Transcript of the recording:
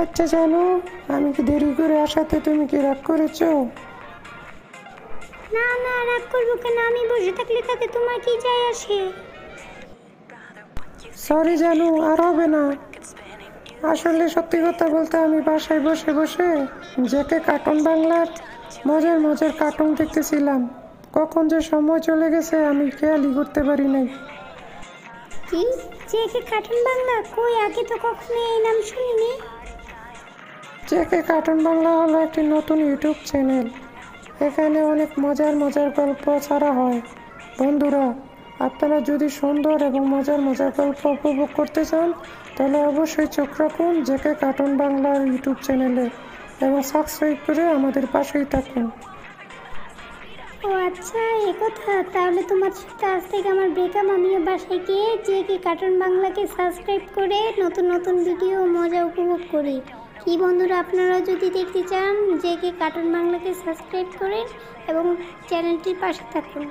আচ্ছা জানো, আমি কি দেরি করে আসাতে তুমি কি রাগ করেছো? না না, রাগ করবো কেন? আমি বসে থাকলে তাতে তোমার কি যায় আসে? সরি জানু, আর হবে না। আসলে সত্যি কথা বলতে আমি বাসায় বসে বসে জেকে কার্টুন বাংলার মজার মজার কার্টুন দেখতেছিলাম। কখন যে সময় চলে গেছে আমি খেয়ালই করতে পারি নাই। কি? JK cartoon Bangla? কই, আগে তো কখনো এই নাম শুনিনি। জেকে কার্টুন বাংলা হলো একটি নতুন ইউটিউব চ্যানেল। এখানে অনেক মজার মজার গল্প ছাড়া হয়। বন্ধুরা, আপনারা যদি সুন্দর এবং মজার মজার গল্প উপভোগ করতে চান তাহলে অবশ্যই চোখ রাখুন জেকে কার্টুন বাংলার ইউটিউব চ্যানেলে এবং সাবস্ক্রাইব করে আমাদের পাশেই থাকুন। ও আচ্ছা, এ কথা। তাহলে তোমার সাথে আজ থেকে আমার ব্রেকআপ। আমিও বাসায় গিয়ে জেকে কার্টুন বাংলাকে সাবস্ক্রাইব করে নতুন নতুন ভিডিও মজা উপভোগ করি। কি বন্ধুরা, আপনারা যদি দেখতে চান জেকে কার্টুন বাংলাকে সাবস্ক্রাইব করেন এবং চ্যানেলটির পাশে থাকুন।